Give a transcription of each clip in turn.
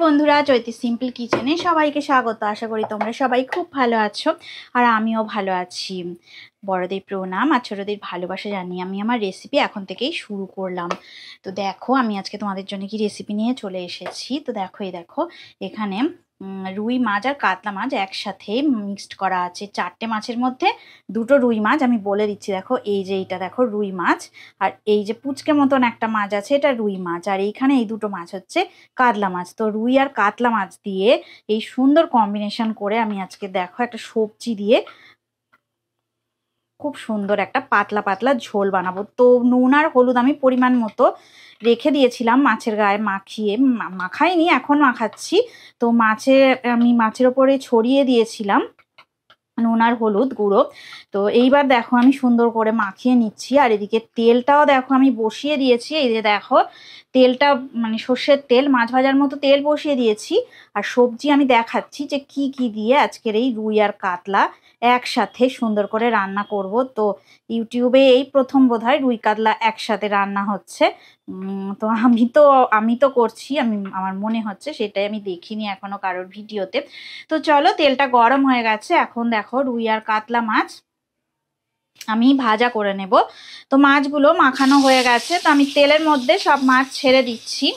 বন্ধুরা, চৈতি সিম্পল কিচেনে সবাইকে স্বাগত। আশা করি তোমরা সবাই খুব ভালো আছো আর আমিও ভালো আছি। বড়দের প্রণাম আর ছোটদের ভালোবাসা জানিয়ে আমি আমার রেসিপি এখন থেকেই শুরু করলাম। তো দেখো, আমি আজকে তোমাদের জন্য কি রেসিপি নিয়ে চলে এসেছি। তো দেখো, এখানে রুই মাছ আর কাতলা মাছ একসাথে মিক্সড করা আছে। 4টে মাছের মধ্যে 2টো রুই মাছ, আমি বলে দিচ্ছি। দেখো, এইটা দেখো রুই মাছ, আর এই যে পুচকে মতন একটা মাছ আছে, এটা রুই মাছ, আর এইখানে এই 2টো মাছ হচ্ছে কাতলা মাছ। তো রুই আর কাতলা মাছ দিয়ে এই সুন্দর কম্বিনেশন করে আমি আজকে দেখো একটা সবজি দিয়ে খুব সুন্দর একটা পাতলা পাতলা ঝোল বানাবো। তো নুন আর হলুদ আমি পরিমাণ মতো রেখে দিয়েছিলাম মাছের গায়ে মাখিয়ে, মাখাইনি, এখন মাখাচ্ছি। তো আমি মাছের ওপরে ছড়িয়ে দিয়েছিলাম নুন আর হলুদ গুঁড়ো। তো এইবার দেখো আমি সুন্দর করে মাখিয়ে নিচ্ছি। আর এদিকে তেলটাও দেখো আমি বসিয়ে দিয়েছি। এই যে দেখো, তেলটা মানে সর্ষের তেল, মাছ ভাজার মতো তেল বসিয়ে দিয়েছি। আর সবজি আমি দেখাচ্ছি যে কি কি দিয়ে আজকের এই রুই আর কাতলা একসাথে সুন্দর করে রান্না করব। তো ইউটিউবে এই প্রথম বোধহয় রুই কাতলা একসাথে রান্না হচ্ছে। তো আমি তো করছি, আমার মনে হচ্ছে, সেটাই আমি দেখিনি এখনো কারোর ভিডিওতে। তো চলো, তেলটা গরম হয়ে গেছে। এখন দেখো রুই আর কাতলা মাছ আমি ভাজা করে নেব। তো মাছগুলো মাখানো হয়ে গেছে, তো আমি তেলের মধ্যে সব মাছ ছেড়ে দিচ্ছি।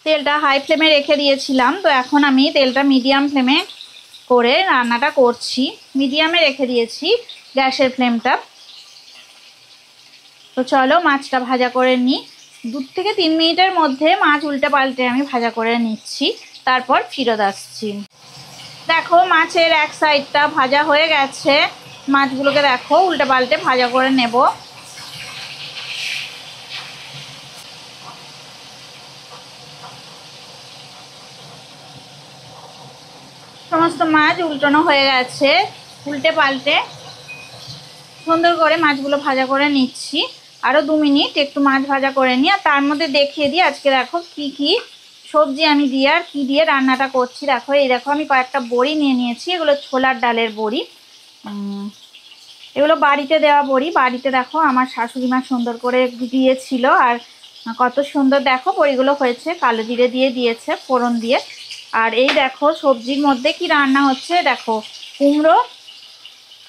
তেলটা হাই ফ্লেমে রেখে দিয়েছিলাম, তো এখন আমি তেলটা মিডিয়াম ফ্লেমে করে রান্নাটা করছি। মিডিয়ামে রেখে দিয়েছি গ্যাসের ফ্লেমটা। তো চলো মাছটা ভাজা করে নিই। 2 থেকে 3 মিনিটের মধ্যে মাছ উল্টে পাল্টে আমি ভাজা করে নিচ্ছি, তারপর ফিরত আসছি। দেখো, মাছের এক সাইডটা ভাজা হয়ে গেছে। মাছগুলোকে দেখো উল্টে পাল্টে ভাজা করে নেব। সমস্ত মাছ উল্টানো হয়ে গেছে। উল্টে পাল্টে সুন্দর করে মাছগুলো ভাজা করে নিচ্ছি। আরও 2 মিনিট একটু মাছ ভাজা করে নিই, আর তার মধ্যে দেখিয়ে দিই আজকে দেখো কি কি সবজি আমি দিয়ে আর কি দিয়ে রান্নাটা করছি। দেখো, এই দেখো আমি কয়েকটা বড়ি নিয়ে নিয়েছি। এগুলো ছোলার ডালের বড়ি, এগুলো বাড়িতে দেওয়া বড়ি। বাড়িতে দেখো আমার শাশুড়ি মা সুন্দর করে দিয়েছিল, আর কত সুন্দর দেখো বড়িগুলো হয়েছে। কালো জিরে দিয়ে দিয়েছে ফোড়ন দিয়ে। আর এই দেখো সবজির মধ্যে কি রান্না হচ্ছে, দেখো কুমড়ো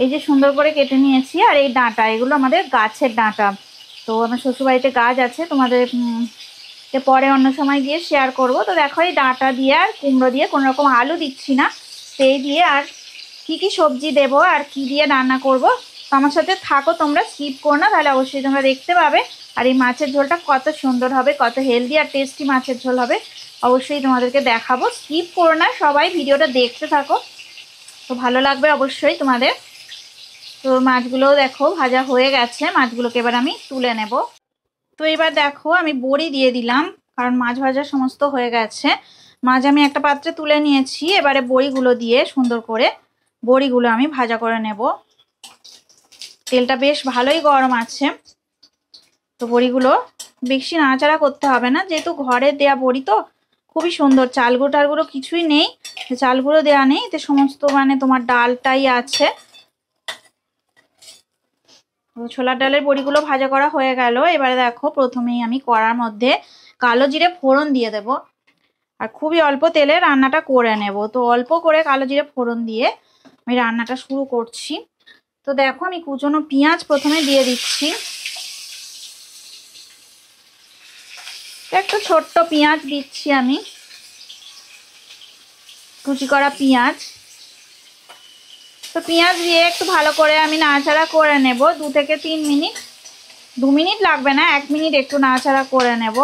এই যে সুন্দর করে কেটে নিয়েছি, আর এই ডাঁটা, এগুলো আমাদের গাছের ডাঁটা। তো আমার শ্বশুরবাড়িতে গাছ আছে, তোমাদের পরে অন্য সময় গিয়ে শেয়ার করব। তো দেখো, এই ডাঁটা দিয়ে আর কুমড়ো দিয়ে, কোনো রকম আলু দিচ্ছি না, সেই দিয়ে আর কি কি সবজি দেব আর কি দিয়ে রান্না করব, তো আমার সাথে থাকো, তোমরা স্কিপ করো না, তাহলে অবশ্যই তোমরা দেখতে পাবে। আর এই মাছের ঝোলটা কত সুন্দর হবে, কত হেলদি আর টেস্টি মাছের ঝোল হবে, অবশ্যই তোমাদেরকে দেখাবো। স্কিপ করো না, সবাই ভিডিওটা দেখতে থাকো, তো ভালো লাগবে অবশ্যই তোমাদের। তো মাছগুলোও দেখো ভাজা হয়ে গেছে, মাছগুলোকে এবার আমি তুলে নেব। তো এবার দেখো আমি বড়ি দিয়ে দিলাম, কারণ মাছ ভাজা সমস্ত হয়ে গেছে। মাছ আমি একটা পাত্রে তুলে নিয়েছি, এবারে বড়িগুলো দিয়ে সুন্দর করে বড়িগুলো আমি ভাজা করে নেব। তেলটা বেশ ভালোই গরম আছে। তো বড়িগুলো বেশি নাড়াচাড়া করতে হবে না, যেহেতু ঘরে দেয়া বড়ি তো খুবই সুন্দর। চালগুঁড়ো টালগুঁড়ো কিছুই নেই, চালগুঁড়ো দেওয়া নেই, এতে সমস্ত মানে তোমার ডালটাই আছে। ছোলার ডালের বড়িগুলো ভাজা করা হয়ে গেল। এবারে দেখো, প্রথমেই আমি কড়ার মধ্যে কালো জিরে ফোড়ন দিয়ে দেব, আর খুবই অল্প তেলে রান্নাটা করে নেব। তো অল্প করে কালো জিরে ফোড়ন দিয়ে আমি রান্নাটা শুরু করছি। তো দেখো, আমি কুচনো পেঁয়াজ প্রথমে দিয়ে দিচ্ছি। একটা ছোট্ট পেঁয়াজ দিচ্ছি আমি, কুচি করা পেঁয়াজ। তো পেঁয়াজ দিয়ে একটু ভালো করে আমি নাড়াচাড়া করে নেব 2 থেকে 3 মিনিট। 2 মিনিট লাগবে না, 1 মিনিট একটু নাড়াচাড়া করে নেব।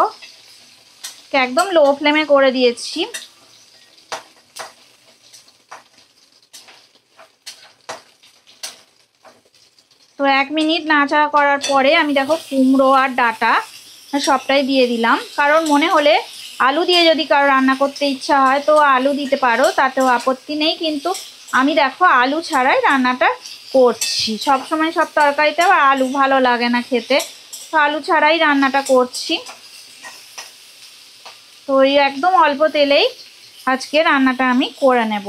একদম লো ফ্লেমে করে দিয়েছি। তো 1 মিনিট নাড়াচাড়া করার পরে আমি দেখো কুমড়ো আর ডাঁটা সবটাই দিয়ে দিলাম। কারণ মনে হলে আলু দিয়ে যদি কারো রান্না করতে ইচ্ছা হয় তো আলু দিতে পারো, তাতেও আপত্তি নেই। কিন্তু আমি দেখো আলু ছাড়াই রান্নাটা করছি। সব সময় সব তরকারিতে আবার আলু ভালো লাগে না খেতে, তো আলু ছাড়াই রান্নাটা করছি। তো এই একদম অল্প তেলেই আজকে রান্নাটা আমি করে নেব।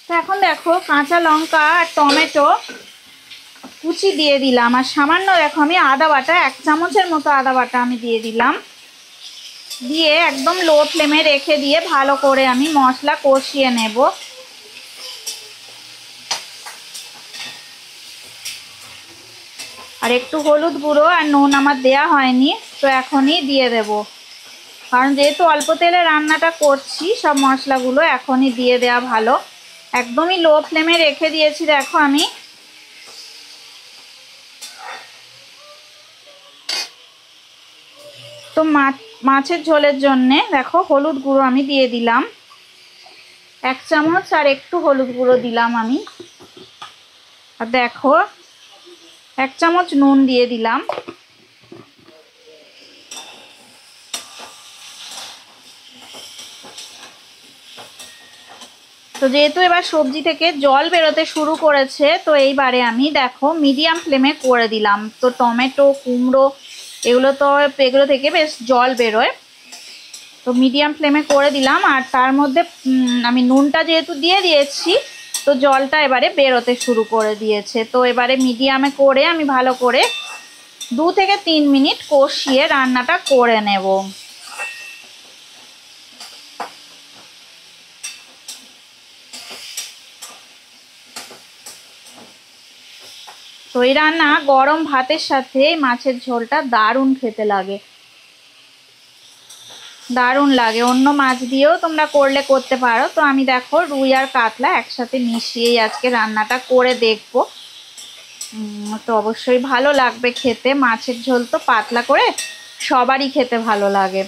তো এখন দেখো কাঁচা লঙ্কা আর টমেটো কুচি দিয়ে দিলাম, আর সামান্য দেখো আমি আদা বাটা 1 চামচের মতো আদা বাটা আমি দিয়ে দিলাম। দিয়ে একদম লো ফ্লেমে রেখে দিয়ে ভালো করে আমি মশলা কষিয়ে নেব। আর একটু হলুদ গুঁড়ো আর নুন আমার দেয়া হয়নি, তো এখনই দিয়ে দেব, কারণ যেহেতু অল্প তেলে রান্নাটা করছি সব মশলাগুলো এখনই দিয়ে দেওয়া ভালো। একদমই লো ফ্লেমে রেখে দিয়েছি দেখো আমি। তো মাছের ঝোলের জন্যে দেখো হলুদ গুঁড়ো আমি দিয়ে দিলাম 1 চামচ, আর একটু হলুদ গুঁড়ো দিলাম আমি। আর দেখো 1 চামচ নুন দিয়ে দিলাম। তো যেহেতু এবার সবজি থেকে জল বেরোতে শুরু করেছে, তো এইবারে আমি দেখো মিডিয়াম ফ্লেমে করে দিলাম। তো টমেটো, কুমড়ো এগুলো থেকে বেশ জল বেরোয়, তো মিডিয়াম ফ্লেমে করে দিলাম। আর তার মধ্যে আমি নুনটা যেহেতু দিয়ে দিয়েছি, তো জলটা এবারে বেরোতে শুরু করে দিয়েছে। তো এবারে মিডিয়ামে করে আমি ভালো করে 2 থেকে 3 মিনিট কষিয়ে রান্নাটা করে নেব। তো এই রান্না গরম ভাতের সাথে মাছের ঝোলটা দারুণ খেতে লাগে, দারুণ লাগে। অন্য মাছ দিয়েও তোমরা করলে করতে পারো। তো আমি দেখো রুই আর কাতলা একসাথে মিশিয়েই আজকে রান্নাটা করে দেখবো। তো অবশ্যই ভালো লাগবে খেতে। মাছের ঝোল তো পাতলা করে সবারই খেতে ভালো লাগে।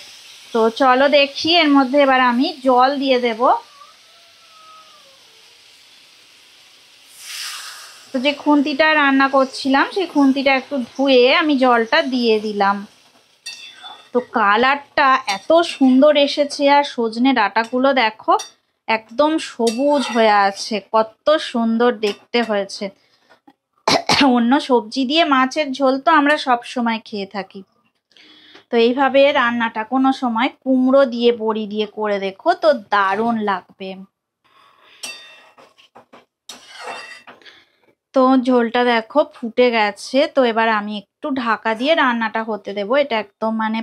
তো চলো দেখি, এর মধ্যে এবার আমি জল দিয়ে দেব। তো যে খুন্তিটা রান্না করছিলাম সেই খুন্তিটা একটু ধুয়ে আমি জলটা দিয়ে দিলাম। তো কালারটা এত সুন্দর এসেছে, আর সজনে ডাঁটাগুলো দেখো একদম সবুজ হয়ে আছে, কত সুন্দর দেখতে হয়েছে। অন্য সবজি দিয়ে মাছের ঝোল তো আমরা সব সময় খেয়ে থাকি, তো এইভাবে রান্নাটা কোনো সময় কুমড়ো দিয়ে বড়ি দিয়ে করে দেখো, তো দারুণ লাগবে। তো ঝোলটা দেখো ফুটে গেছে। তো এবার আমি একটু ঢাকা দিয়ে রান্নাটা হতে দেব। এটা একদম মানে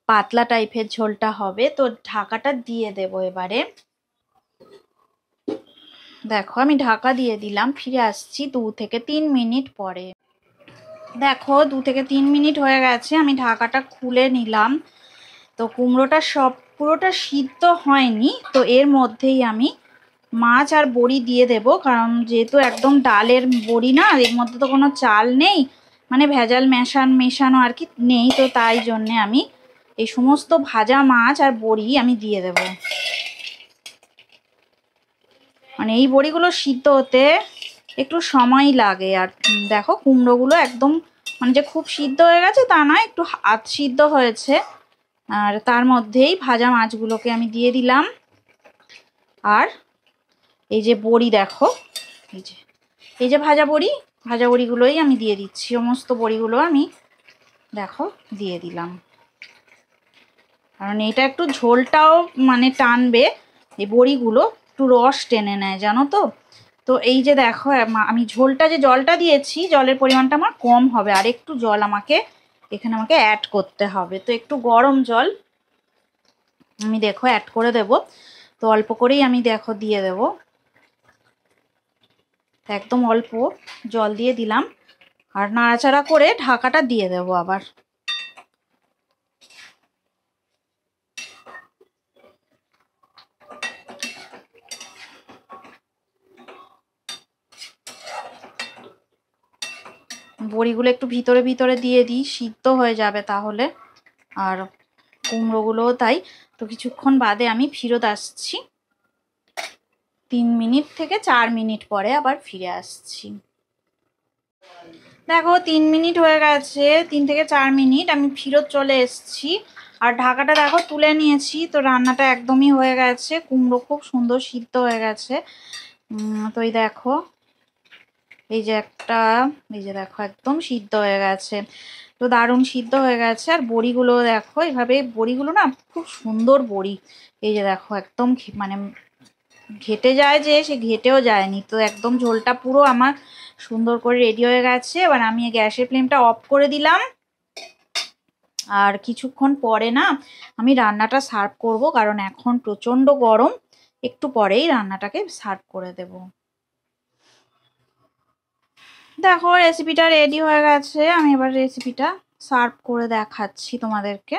পাতলা টাইপের ঝোলটা হবে, তো ঢাকাটা দিয়ে দেব এবারে। দেখো আমি ঢাকা দিয়ে দিলাম, ফিরে আসছি 2 থেকে 3 মিনিট পরে। দেখো 2 থেকে 3 মিনিট হয়ে গেছে, আমি ঢাকাটা খুলে নিলাম। তো কুমড়োটা পুরোটা সিদ্ধ হয়নি, তো এর মধ্যেই আমি মাছ আর বড়ি দিয়ে দেব, কারণ যেহেতু একদম ডালের বড়ি না, এর মধ্যে তো কোনো চাল নেই, মানে ভেজাল মেশানো আর কি নেই। তো তাই জন্যে আমি এই সমস্ত ভাজা মাছ আর বড়ি আমি দিয়ে দেব। মানে এই বড়িগুলো সিদ্ধ হতে একটু সময় লাগে। আর দেখো কুমড়োগুলো একদম মানে যে খুব সিদ্ধ হয়ে গেছে তা না, একটু আধ সিদ্ধ হয়েছে। আর তার মধ্যেই ভাজা মাছগুলোকে আমি দিয়ে দিলাম। আর এই যে বড়ি দেখো, এই যে ভাজা বড়িগুলোই আমি দিয়ে দিচ্ছি। সমস্ত বড়িগুলো আমি দেখো দিয়ে দিলাম, কারণ এটা একটু ঝোলটাও মানে টানবে, এই বড়িগুলো একটু রস টেনে নেয় জানো তো। তো এই যে দেখো আমি ঝোলটা যে জলটা দিয়েছি, জলের পরিমাণটা আমার কম হবে, আর একটু জল এখানে আমাকে অ্যাড করতে হবে। তো একটু গরম জল আমি দেখো অ্যাড করে দেব। তো অল্প করেই আমি দেখো দিয়ে দেব, একদম অল্প জল দিয়ে দিলাম। আর নাড়াচাড়া করে ঢাকাটা দিয়ে দেব আবার। বড়িগুলো একটু ভিতরে ভিতরে দিয়ে দিই, সিদ্ধ হয়ে যাবে তাহলে। আর কুমড়োগুলোও তাই। তো কিছুক্ষণ বাদে আমি ফিরত আসছি, 3 মিনিট থেকে 4 মিনিট পরে আবার ফিরে আসছি। দেখো 3 মিনিট হয়ে গেছে, 3 থেকে 4 মিনিট আমি ফিরত চলে এসেছি। আর ঢাকাটা দেখো তুলে নিয়েছি। তো রান্নাটা একদমই হয়ে গেছে, কুমড়ো খুব সুন্দর সিদ্ধ হয়ে গেছে। তো এই দেখো এই যে দেখো একদম সিদ্ধ হয়ে গেছে, তো দারুণ সিদ্ধ হয়ে গেছে। আর বড়িগুলো দেখো এইভাবে, বড়িগুলো না খুব সুন্দর বড়ি। এই যে দেখো একদম মানে ঘেটে যায় যে, সে ঘেটেও যায়নি। তো একদম ঝোলটা পুরো আমার সুন্দর করে রেডি হয়ে গেছে। এবার আমি গ্যাসের ফ্লেমটা অফ করে দিলাম। আর কিছুক্ষণ পরে না আমি রান্নাটা সার্ভ করব, কারণ এখন প্রচণ্ড গরম। একটু পরেই রান্নাটাকে সার্ভ করে দেব। দেখো রেসিপিটা রেডি হয়ে গেছে। আমি এবার রেসিপিটা সার্ভ করে দেখাচ্ছি তোমাদেরকে।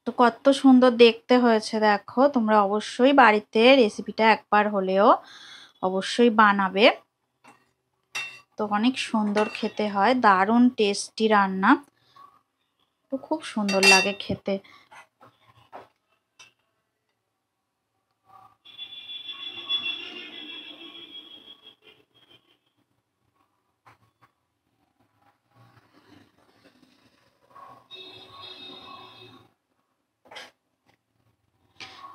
তো কত সুন্দর দেখতে হয়েছে দেখো। তোমরা অবশ্যই বাড়িতে রেসিপিটা একবার হলেও অবশ্যই বানাবে। তো অনেক সুন্দর খেতে হয়, দারুণ টেস্টি রান্না, তো খুব সুন্দর লাগে খেতে।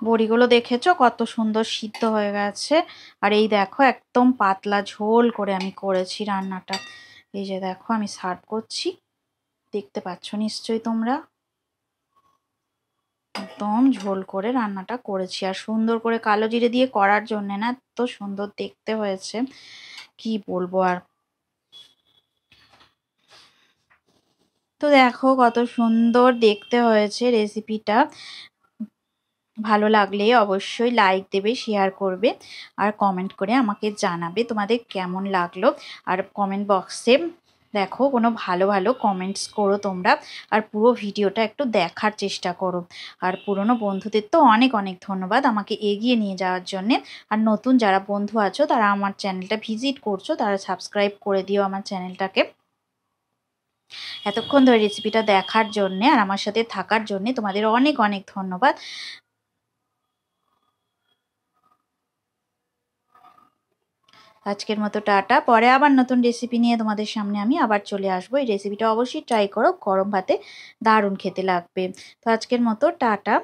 বড়িগুলো দেখেছো কত সুন্দর সিদ্ধ হয়ে গেছে। আর এই দেখো একদম পাতলা ঝোল করে আমি করেছি রান্নাটা। এই যে দেখো আমি সার্ভ করছি, দেখতে পাচ্ছ নিশ্চয়ই তোমরা। একদম ঝোল করে রান্নাটা করেছি, আর সুন্দর করে কালো জিরে দিয়ে করার জন্য না এত সুন্দর দেখতে হয়েছে, কি বলবো আর। তো দেখো কত সুন্দর দেখতে হয়েছে রেসিপিটা। ভালো লাগলে অবশ্যই লাইক দেবে, শেয়ার করবে, আর কমেন্ট করে আমাকে জানাবে তোমাদের কেমন লাগলো। আর কমেন্ট বক্সে দেখো কোনো ভালো ভালো কমেন্টস করো তোমরা, আর পুরো ভিডিওটা একটু দেখার চেষ্টা করো। আর পুরনো বন্ধুদের তো অনেক অনেক ধন্যবাদ আমাকে এগিয়ে নিয়ে যাওয়ার জন্যে। আর নতুন যারা বন্ধু আছো তারা আমার চ্যানেলটা ভিজিট করছো, তারা সাবস্ক্রাইব করে দিও আমার চ্যানেলটাকে। এতক্ষণ ধরে রেসিপিটা দেখার জন্যে আর আমার সাথে থাকার জন্যে তোমাদের অনেক অনেক ধন্যবাদ। আজকের মতো টাটা। পরে আবার নতুন রেসিপি নিয়ে তোমাদের সামনে আমি আবার চলে আসবো। এই রেসিপিটা অবশ্যই ট্রাই করো, গরম ভাতে দারুণ খেতে লাগবে। তো আজকের মতো টাটা।